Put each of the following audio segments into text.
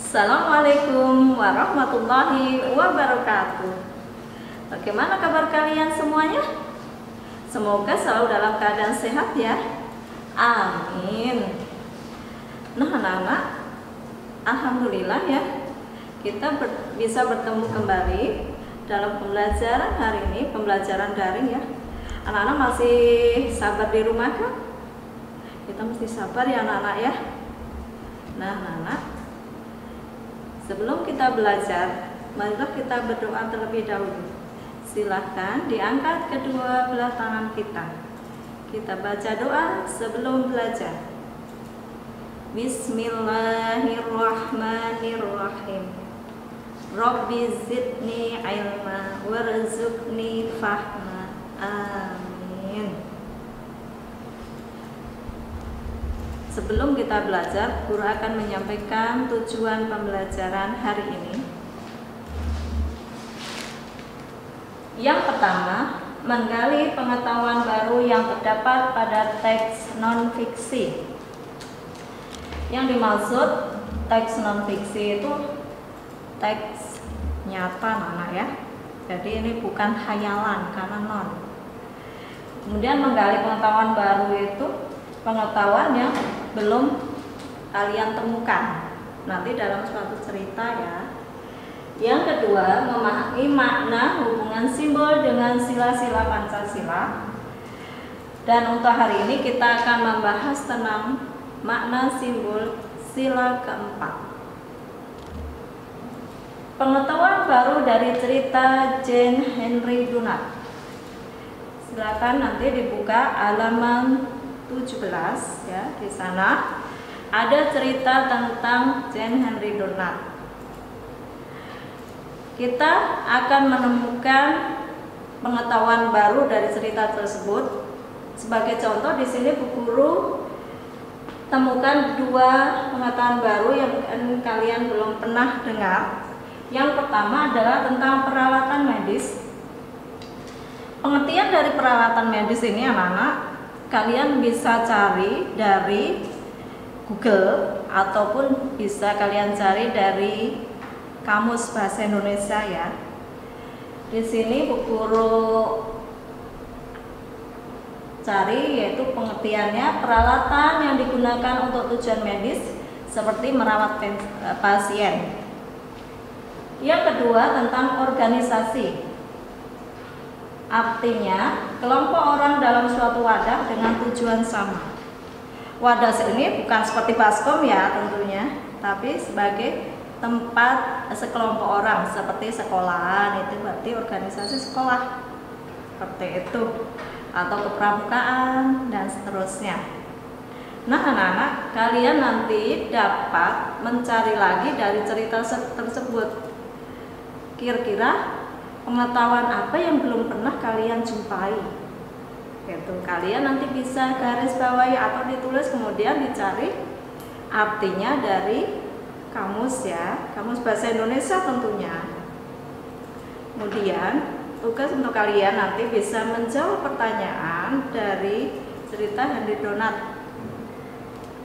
Assalamualaikum warahmatullahi wabarakatuh. Bagaimana kabar kalian semuanya? Semoga selalu dalam keadaan sehat ya. Amin. Nah anak-anak, alhamdulillah ya, kita bisa bertemu kembali dalam pembelajaran hari ini, pembelajaran daring ya. Anak-anak masih sabar di rumah kan? Kita mesti sabar ya anak-anak ya. Nah anak-anak, sebelum kita belajar, marilah kita berdoa terlebih dahulu. Silahkan diangkat kedua belah tangan kita. Kita baca doa sebelum belajar. Bismillahirrahmanirrahim. Rabbi zidni ilma warzuqni fahma. Amin. Sebelum kita belajar, guru akan menyampaikan tujuan pembelajaran hari ini. Yang pertama, menggali pengetahuan baru yang terdapat pada teks non-fiksi. Yang dimaksud teks non-fiksi itu teks nyata anak ya. Jadi ini bukan khayalan karena non. Kemudian menggali pengetahuan baru itu pengetahuan yang belum kalian temukan nanti dalam suatu cerita ya. Yang kedua, memahami makna hubungan simbol dengan sila-sila Pancasila. Dan untuk hari ini kita akan membahas tentang makna simbol sila keempat. Pengetahuan baru dari cerita Jane Henry Dunant. Silakan nanti dibuka halaman 17 ya. Di sana ada cerita tentang Jane Henry Dunant. Kita akan menemukan pengetahuan baru dari cerita tersebut. Sebagai contoh di sini Bu Guru temukan dua pengetahuan baru yang kalian belum pernah dengar. Yang pertama adalah tentang peralatan medis. Pengertian dari peralatan medis ini anak-anak kalian bisa cari dari Google ataupun bisa kalian cari dari Kamus Bahasa Indonesia ya. Di sini Bu Guru cari yaitu pengertiannya peralatan yang digunakan untuk tujuan medis seperti merawat pasien. Yang kedua tentang organisasi. Artinya kelompok orang dalam suatu wadah dengan tujuan sama. Wadah ini bukan seperti baskom ya tentunya, tapi sebagai tempat sekelompok orang seperti sekolahan, itu berarti organisasi sekolah seperti itu, atau kepramukaan dan seterusnya. Nah anak-anak, kalian nanti dapat mencari lagi dari cerita tersebut. Kira-kira pengetahuan apa yang belum pernah kalian jumpai? Itu kalian nanti bisa garis bawahi atau ditulis kemudian dicari artinya dari kamus ya, Kamus Bahasa Indonesia tentunya. Kemudian tugas untuk kalian nanti bisa menjawab pertanyaan dari cerita Henry Dunant.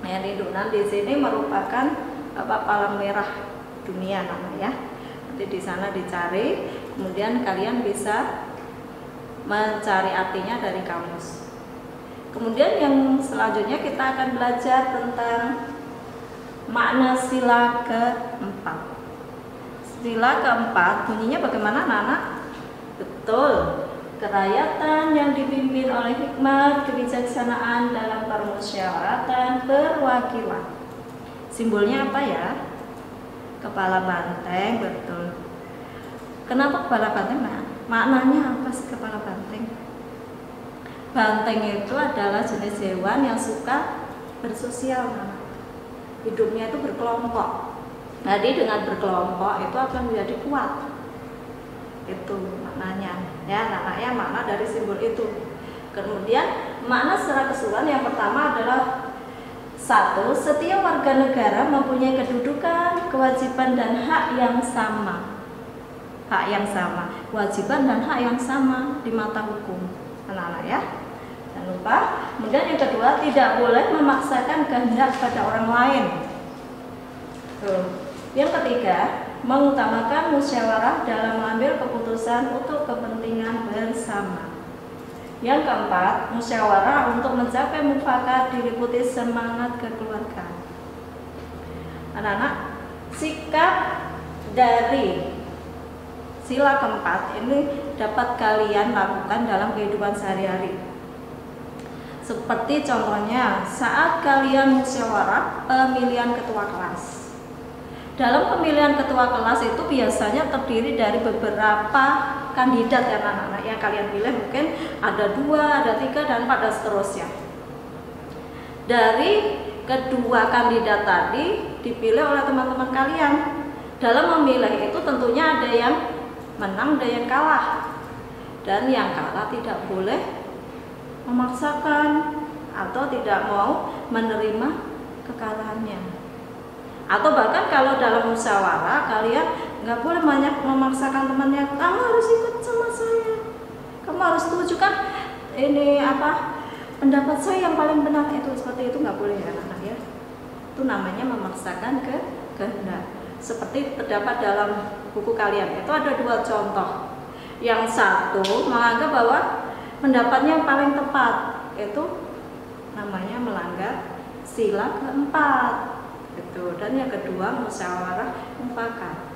Henry Dunant di sini merupakan Bapak Palang Merah dunia namanya ya. Nanti di sana dicari, kemudian kalian bisa mencari artinya dari kamus. Kemudian yang selanjutnya kita akan belajar tentang makna sila keempat. Sila keempat bunyinya bagaimana anak-anak? Betul, kerakyatan yang dipimpin oleh hikmat kebijaksanaan dalam permusyawaratan perwakilan. Simbolnya apa ya? Kepala banteng, betul. Kenapa kepala banteng? Maknanya apa sih kepala banteng? Banteng itu adalah jenis hewan yang suka bersosial, hidupnya itu berkelompok. Jadi dengan berkelompok itu akan menjadi kuat. Itu maknanya ya, maknanya makna dari simbol itu. Kemudian makna secara keseluruhan yang pertama adalah satu, setiap warga negara mempunyai kedudukan, kewajiban dan hak yang sama. Hak yang sama, kewajiban dan hak yang sama di mata hukum. Anak-anak ya. Jangan lupa. Kemudian yang kedua, tidak boleh memaksakan kehendak pada orang lain. Tuh. Yang ketiga, mengutamakan musyawarah dalam mengambil keputusan untuk kepentingan bersama. Yang keempat, musyawarah untuk mencapai mufakat diliputi semangat kekeluargaan. Anak-anak, sikap dari sila keempat ini dapat kalian lakukan dalam kehidupan sehari-hari. Seperti contohnya saat kalian musyawarah pemilihan ketua kelas. Dalam pemilihan ketua kelas itu biasanya terdiri dari beberapa kandidat ya anak-anak yang kalian pilih, mungkin ada 2, ada 3, dan 4 dan seterusnya. Dari kedua kandidat tadi dipilih oleh teman-teman kalian. Dalam memilih itu tentunya ada yang menang, ada yang kalah. Dan yang kalah tidak boleh memaksakan atau tidak mau menerima kekalahannya. Atau bahkan kalau dalam musyawarah kalian nggak boleh banyak memaksakan temannya, kamu harus ikut sama saya, kamu harus setuju kan ini pendapat saya yang paling benar, itu seperti itu nggak boleh ya anak ya. Itu namanya memaksakan kehendak. Seperti terdapat dalam buku kalian itu ada 2 contoh. Yang satu menganggap bahwa pendapatnya yang paling tepat, itu namanya melanggar sila keempat. Itu. Dan yang kedua musyawarah mufakat.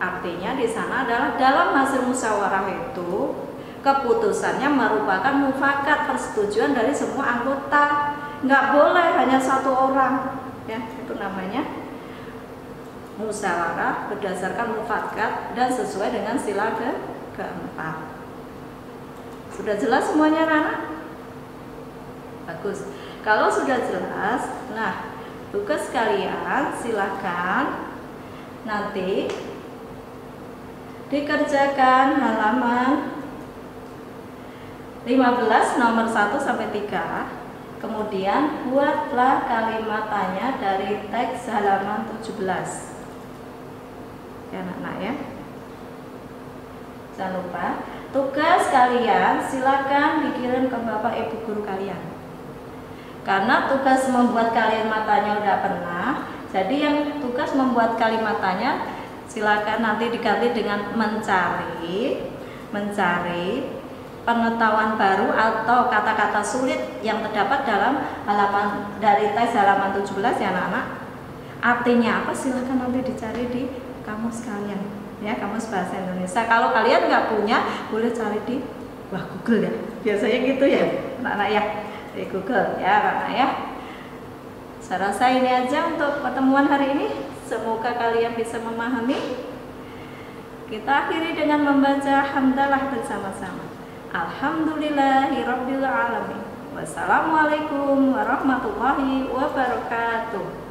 Artinya di sana adalah dalam hasil musyawarah itu keputusannya merupakan mufakat, persetujuan dari semua anggota. Nggak boleh hanya 1 orang. Ya, itu namanya musyawarah berdasarkan mufakat dan sesuai dengan sila keempat. Sudah jelas semuanya, Rana? Bagus. Kalau sudah jelas, nah tugas kalian silahkan nanti dikerjakan halaman 15 nomor 1 sampai 3. Kemudian buatlah kalimat tanya dari teks halaman 17. Ya anak-anak ya. Jangan lupa tugas kalian silakan dikirim ke Bapak Ibu guru kalian. Karena tugas membuat kalimat tanya udah pernah, jadi yang tugas membuat kalimat tanya silakan nanti diganti dengan mencari pengetahuan baru atau kata-kata sulit yang terdapat dalam halaman dari teks halaman 17 ya anak-anak. Artinya apa? Silakan nanti dicari di kamus kalian ya, kamus bahasa Indonesia. Kalau kalian nggak punya, boleh cari di Google ya. Biasanya gitu ya anak-anak ya. Di Google ya anak ya. Saya rasa ini aja untuk pertemuan hari ini. Semoga kalian bisa memahami. Kita akhiri dengan membaca hamdalah bersama-sama. Alhamdulillahirabbil alamin. Wassalamualaikum warahmatullahi wabarakatuh.